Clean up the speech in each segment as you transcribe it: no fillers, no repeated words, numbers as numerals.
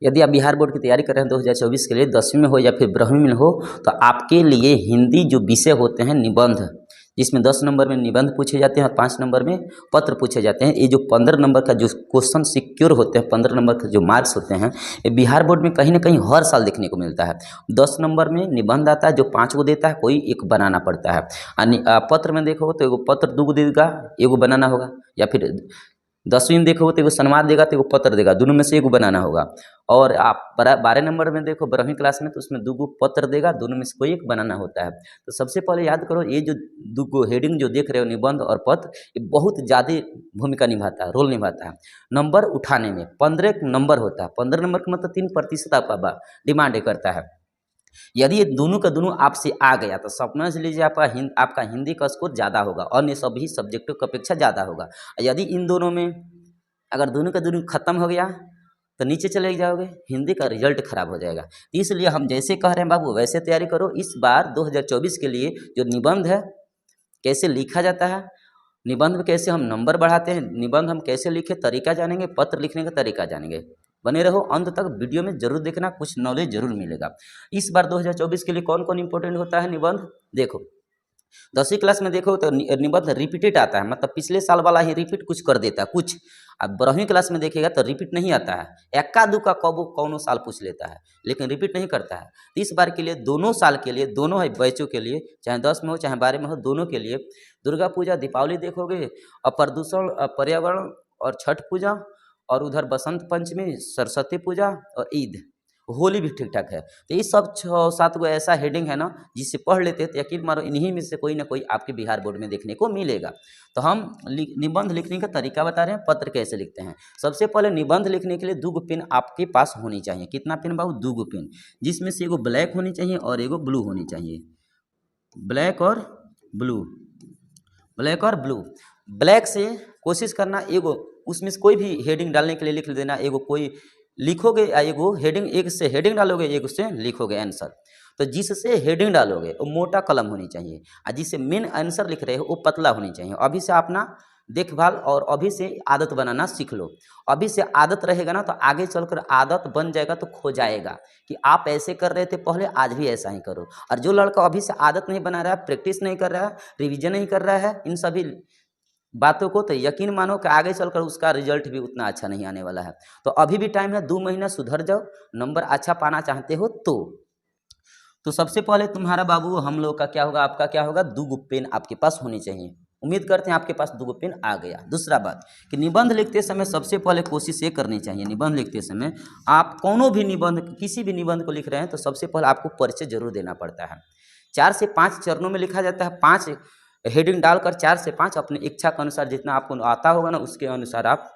यदि आप बिहार बोर्ड की तैयारी कर रहे हैं 2024 के लिए, 10वीं में हो या फिर 12वीं में हो, तो आपके लिए हिंदी जो विषय होते हैं निबंध, जिसमें 10 नंबर में निबंध पूछे जाते हैं और 5 नंबर में पत्र पूछे जाते हैं, ये जो 15 नंबर का जो क्वेश्चन सिक्योर होते हैं, 15 नंबर का जो मार्क्स होते हैं, ये बिहार बोर्ड में कहीं ना कहीं हर साल देखने को मिलता है। 10 नंबर में निबंध आता है जो 5 को देता है, कोई एक बनाना पड़ता है। पत्र में देखो तो एगो पत्र 2 को देगा, एगो बनाना होगा, या फिर 10वीं में देखो तो एगो संवाद देगा तो एगो पत्र देगा, दोनों में से एगो बनाना होगा। और आप 12 नंबर में देखो 12वीं क्लास में, तो उसमें 2 गो पत्र देगा, दोनों में से कोई एक बनाना होता है। तो सबसे पहले याद करो, ये जो 2 गो हेडिंग जो देख रहे हो निबंध और पत्र, ये बहुत ज़्यादा भूमिका निभाता है, रोल निभाता है नंबर उठाने में। 15 नंबर होता है, 15 नंबर का मतलब 3% आपका डिमांड करता है। यदि ये दोनों का दोनों आपसे आ गया तो समझ लीजिए आपका हिंदी का स्कोर ज़्यादा होगा, अन्य सभी सब्जेक्टों की अपेक्षा ज़्यादा होगा। यदि इन दोनों में अगर दोनों का दोनों खत्म हो गया तो नीचे चले जाओगे, हिंदी का रिजल्ट खराब हो जाएगा। इसलिए हम जैसे कह रहे हैं बाबू वैसे तैयारी करो। इस बार 2024 के लिए जो निबंध है, कैसे लिखा जाता है, निबंध में कैसे हम नंबर बढ़ाते हैं, निबंध हम कैसे लिखे तरीका जानेंगे, पत्र लिखने का तरीका जानेंगे। बने रहो अंत तक, वीडियो में जरूर देखना, कुछ नॉलेज जरूर मिलेगा। इस बार 2024 के लिए कौन कौन इंपॉर्टेंट होता है निबंध, देखो 10वीं क्लास में देखो तो निबंध रिपीटेड आता है, मतलब पिछले साल वाला ही रिपीट कुछ कर देता है कुछ। अब 12वीं क्लास में देखिएगा तो रिपीट नहीं आता है, एक्का दुक्का कौनो साल पूछ लेता है, लेकिन रिपीट नहीं करता है। इस बार के लिए दोनों साल के लिए, दोनों है बैचों के लिए, चाहे 10 में हो चाहे 12 में हो, दोनों के लिए दुर्गा पूजा दीपावली देखोगे, और प्रदूषण पर्यावरण और छठ पूजा, और उधर बसंत पंचमी, सरस्वती पूजा और ईद, होली भी ठीक ठाक है। तो ये सब 6-7 गो ऐसा हेडिंग है ना, जिससे पढ़ लेते हैं तो यकीन मारो इन्हीं में से कोई ना कोई आपके बिहार बोर्ड में देखने को मिलेगा। तो हम निबंध लिखने का तरीका बता रहे हैं, पत्र कैसे लिखते हैं। सबसे पहले निबंध लिखने के लिए 2 गो पेन आपके पास होनी चाहिए। कितना पेन बाबू, 2 गो पेन, जिसमें से एगो ब्लैक होनी चाहिए और एगो ब्लू होनी चाहिए। ब्लैक और ब्लू, ब्लैक और ब्लू। ब्लैक से कोशिश करना एगो उसमें से कोई भी हेडिंग डालने के लिए लिख देना, एगो कोई लिखोगे या एगो हेडिंग, एक से हेडिंग डालोगे, एक से लिखोगे आंसर। तो जिससे हेडिंग डालोगे वो मोटा कलम होनी चाहिए, और जिससे मेन आंसर लिख रहे हो वो पतला होनी चाहिए। अभी से अपना देखभाल और अभी से आदत बनाना सीख लो। अभी से आदत रहेगा ना तो आगे चलकर आदत बन जाएगा, तो खो जाएगा कि आप ऐसे कर रहे थे पहले, आज भी ऐसा ही करो। और जो लड़का अभी से आदत नहीं बना रहा है, प्रैक्टिस नहीं कर रहा है, रिवीजन नहीं कर रहा है इन सभी बातों को, तो यकीन मानो कि आगे चलकर उसका रिजल्ट भी उतना अच्छा नहीं आने वाला है। तो अभी भी टाइम है, 2 महीना सुधर जाओ, नंबर अच्छा पाना चाहते हो तो सबसे पहले तुम्हारा बाबू हम लोग का क्या होगा, आपका क्या होगा, 2 गो पेन आपके पास होनी चाहिए। उम्मीद करते हैं आपके पास 2 गो पेन आ गया। दूसरा बात कि निबंध लिखते समय सबसे पहले कोशिश ये करनी चाहिए, निबंध लिखते समय आप कोनो भी निबंध, किसी भी निबंध को लिख रहे हैं तो सबसे पहले आपको परिचय जरूर देना पड़ता है। 4 से 5 चरणों में लिखा जाता है, 5 हेडिंग डालकर 4 से 5 अपनी इच्छा के अनुसार जितना आपको आता होगा ना, उसके अनुसार आप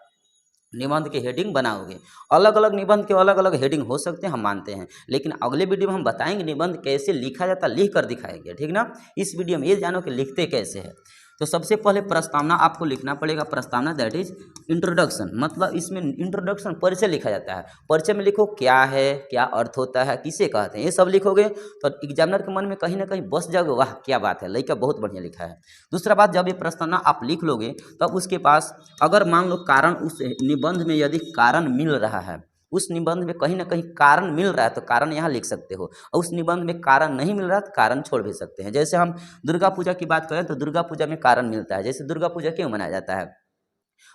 निबंध के हेडिंग बनाओगे। अलग अलग निबंध के अलग अलग हेडिंग हो सकते हैं, हम मानते हैं, लेकिन अगले वीडियो में हम बताएंगे निबंध कैसे लिखा जाता है, लिख कर दिखाएंगे, ठीक ना। इस वीडियो में ये जानो कि लिखते कैसे हैं। तो सबसे पहले प्रस्तावना आपको लिखना पड़ेगा। प्रस्तावना दैट इज इंट्रोडक्शन, मतलब इसमें इंट्रोडक्शन परिचय लिखा जाता है। परिचय में लिखो क्या है, क्या अर्थ होता है, किसे कहते हैं, ये सब लिखोगे तो एग्जामिनर के मन में कहीं ना कहीं बस जाओगे, वाह क्या बात है, लड़का बहुत बढ़िया लिखा है। दूसरा बात, जब ये प्रस्तावना आप लिख लोगे तब उसके पास अगर मान लो कारण, उस निबंध में यदि कारण मिल रहा है, उस निबंध में कहीं ना कहीं कारण मिल रहा है तो कारण यहाँ लिख सकते हो, और उस निबंध में कारण नहीं मिल रहा तो कारण छोड़ भी सकते हैं। जैसे हम दुर्गा पूजा की बात करें तो दुर्गा पूजा में कारण मिलता है, जैसे दुर्गा पूजा क्यों मनाया जाता है,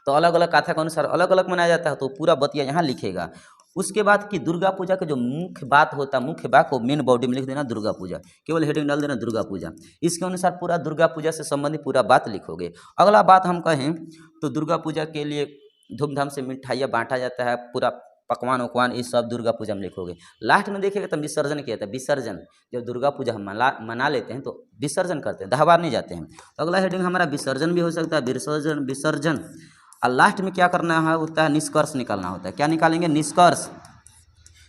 तो अलग अलग कथा के अनुसार अलग अलग मनाया जाता है, तो पूरा बतिया यहाँ लिखेगा। उसके बाद कि दुर्गा पूजा का जो मुख्य बात होता है, मुख्य बात को मेन बॉडी में लिख देना दुर्गा पूजा, केवल हेडिंग डाल देना दुर्गा पूजा। इसके अनुसार पूरा दुर्गा पूजा से संबंधित पूरा बात लिखोगे। अगला बात हम कहें तो दुर्गा पूजा के लिए धूमधाम से मिठाइयाँ बांटा जाता है, पूरा पकवान उकवान ये सब दुर्गा पूजा में लिखोगे। लास्ट में देखिएगा तो विसर्जन किया था, विसर्जन, जब दुर्गा पूजा हम मना लेते हैं तो विसर्जन करते हैं, दहबार नहीं जाते हैं, तो अगला हेडिंग हमारा विसर्जन भी हो सकता है, विसर्जन विसर्जन। और लास्ट में क्या करना है होता है, निष्कर्ष निकालना होता है। क्या निकालेंगे, निष्कर्ष।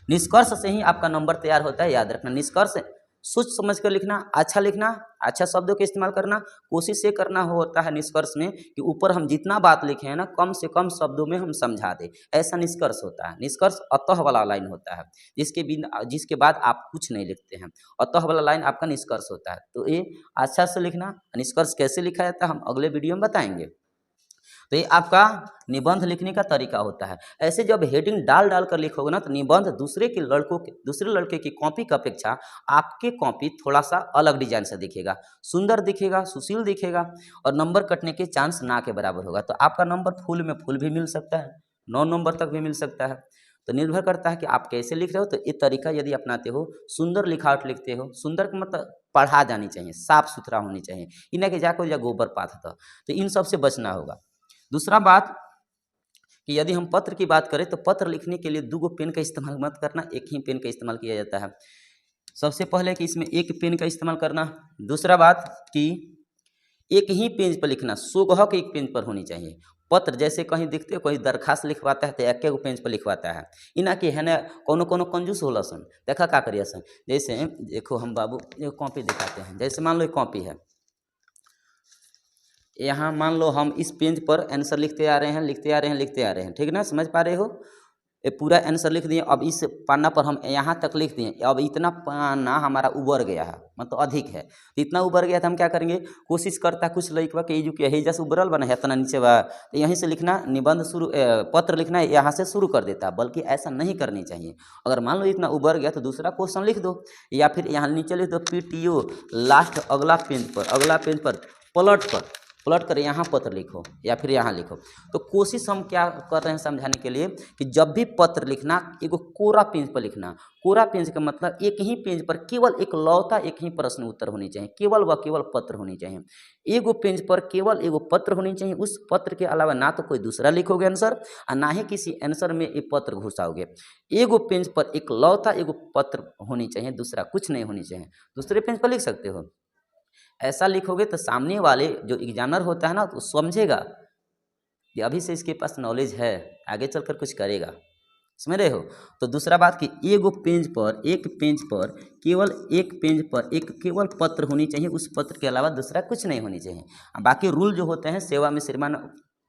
निष्कर्ष से ही आपका नंबर तैयार होता है, याद रखना। निष्कर्ष सोच समझ कर लिखना, अच्छा शब्दों का इस्तेमाल करना, कोशिश ये करना होता है निष्कर्ष में कि ऊपर हम जितना बात लिखे हैं ना कम से कम शब्दों में हम समझा दें, ऐसा निष्कर्ष होता है। निष्कर्ष अतः वाला लाइन होता है, जिसके बाद आप कुछ नहीं लिखते हैं, अतः वाला लाइन आपका निष्कर्ष होता है। तो ये अच्छा से लिखना। निष्कर्ष कैसे लिखा जाता है हम अगले वीडियो में बताएंगे। तो ये आपका निबंध लिखने का तरीका होता है। ऐसे जब हेडिंग डाल डाल कर लिखोगे ना तो निबंध दूसरे लड़के की कॉपी की अपेक्षा आपके कॉपी थोड़ा सा अलग डिजाइन से दिखेगा, सुंदर दिखेगा, सुशील दिखेगा और नंबर कटने के चांस ना के बराबर होगा। तो आपका नंबर फुल में फुल भी मिल सकता है, 9 नंबर तक भी मिल सकता है। तो निर्भर करता है कि आप कैसे लिख रहे हो। तो ये तरीका यदि अपनाते हो, सुंदर लिखावट लिखते हो, सुंदर का मतलब पढ़ा जानी चाहिए, साफ सुथरा होनी चाहिए, इन्हें के जाकर या गोबर पाथ था, तो इन सब से बचना होगा। दूसरा बात कि यदि हम पत्र की बात करें तो पत्र लिखने के लिए 2 पेन का इस्तेमाल मत करना, एक ही पेन का इस्तेमाल किया जाता है। सबसे पहले कि इसमें एक पेन का इस्तेमाल करना। दूसरा बात कि एक ही पेज पर लिखना, सोगह के एक पेज पर होनी चाहिए। पत्र जैसे कहीं देखते हो कोई दरखास्त लिखवाता है तो एक एगो पेज पर लिखवाता है, इना कि है ना कोनो कोनो कंजूस होला सन, देखा का करिए सन। जैसे देखो हम बाबू ये कॉपी दिखाते हैं, जैसे मान लो कॉपी है, यहाँ मान लो हम इस पेज पर आंसर लिखते आ रहे हैं, ठीक है ना, समझ पा रहे हो। ये पूरा आंसर लिख दिए, अब इस पन्ना पर हम यहाँ तक लिख दिए, अब इतना पन्ना हमारा उबर गया है, मतलब अधिक है, तो इतना उबर गया तो हम क्या करेंगे, कोशिश करता कुछ लइकवा के जो कि जैसे उबरल बना है इतना नीचे बा, तो यहीं से लिखना निबंध शुरू, पत्र लिखना यहाँ से शुरू कर देता, बल्कि ऐसा नहीं करनी चाहिए। अगर मान लो इतना उबर गया तो दूसरा क्वेश्चन लिख दो, या फिर यहाँ नीचे लिख दो PTO लास्ट अगला पेज पर पलट कर यहाँ पत्र लिखो या फिर यहाँ लिखो। तो कोशिश हम क्या कर रहे हैं समझाने के लिए कि जब भी पत्र लिखना एगो कोरा पेज पर लिखना। कोरा पेज का मतलब एक ही पेज पर केवल एकलौता एक ही प्रश्न उत्तर होनी चाहिए, केवल व केवल पत्र होनी चाहिए। एगो पेज पर केवल एगो पत्र होनी चाहिए, उस पत्र के अलावा ना तो कोई दूसरा लिखोगे आंसर और ना ही किसी आंसर में ये पत्र घुसाओगे। एगो पेज पर एकलौता एगो पत्र होनी चाहिए, दूसरा कुछ नहीं होनी चाहिए। दूसरे पेज पर लिख सकते हो, ऐसा लिखोगे तो सामने वाले जो एग्जामिनर होता है ना तो समझेगा कि अभी से इसके पास नॉलेज है, आगे चलकर कुछ करेगा, समझ रहे हो। तो दूसरा बात कि एक पेज पर केवल पत्र होनी चाहिए, उस पत्र के अलावा दूसरा कुछ नहीं होनी चाहिए। बाकी रूल जो होते हैं सेवा में श्रीमान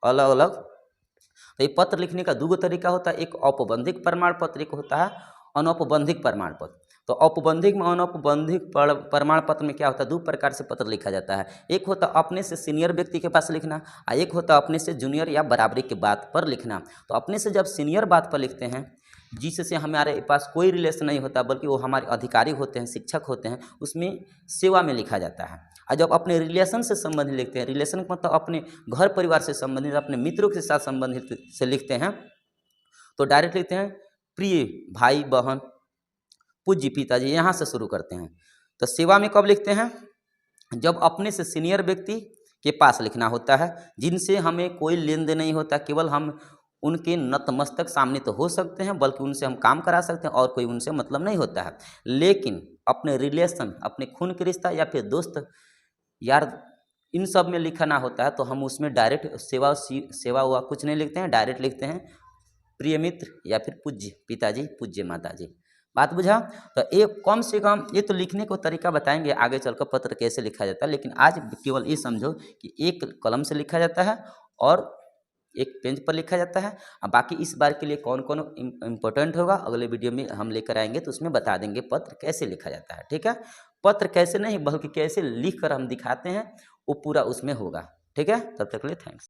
अलग अलग। तो ये पत्र लिखने का 2 तरीका होता है, एक औपबंधिक प्रमाण पत्र, एक होता है अनौपबंधिक प्रमाण पत्र। तो औपबंधिक में अनौपबंधिक प्रमाण पत्र में क्या होता है, 2 प्रकार से पत्र लिखा जाता है। एक होता है अपने से सीनियर व्यक्ति के पास लिखना और एक होता है अपने से जूनियर या बराबरी की बात पर लिखना। तो अपने से जब सीनियर बात पर लिखते हैं जिससे हमारे पास कोई रिलेशन नहीं होता बल्कि वो हमारे अधिकारी होते हैं, शिक्षक होते हैं, उसमें सेवा में लिखा जाता है। और जब अपने रिलेशन से संबंधित लिखते हैं, रिलेशन का मतलब अपने घर परिवार से संबंधित, अपने मित्रों के साथ संबंधित से लिखते हैं, तो डायरेक्ट लिखते हैं प्रिय भाई बहन पूज्य पिताजी, यहाँ से शुरू करते हैं। तो सेवा में कब लिखते हैं, जब अपने से सीनियर व्यक्ति के पास लिखना होता है, जिनसे हमें कोई लेन देन नहीं होता, केवल हम उनके नतमस्तक सामने तो हो सकते हैं बल्कि उनसे हम काम करा सकते हैं और कोई उनसे मतलब नहीं होता है। लेकिन अपने रिलेशन, अपने खून के रिश्ता या फिर दोस्त यार, इन सब में लिखना होता है तो हम उसमें डायरेक्ट सेवा हुआ कुछ नहीं लिखते हैं, डायरेक्ट लिखते हैं प्रिय मित्र या फिर पूज्य पिताजी, पूज्य माताजी। बात बुझा। तो ये कम से कम ये तो लिखने को तरीका बताएंगे, आगे चलकर पत्र कैसे लिखा जाता है, लेकिन आज केवल ये समझो कि एक कलम से लिखा जाता है और एक पेज पर लिखा जाता है। अब बाकी इस बार के लिए कौन कौन इम्पोर्टेंट होगा अगले वीडियो में हम लेकर आएंगे, तो उसमें बता देंगे पत्र कैसे लिखा जाता है। ठीक है, पत्र कैसे नहीं बल्कि कैसे लिख कर हम दिखाते हैं वो पूरा उसमें होगा। ठीक है, तब तक के लिए थैंक्स।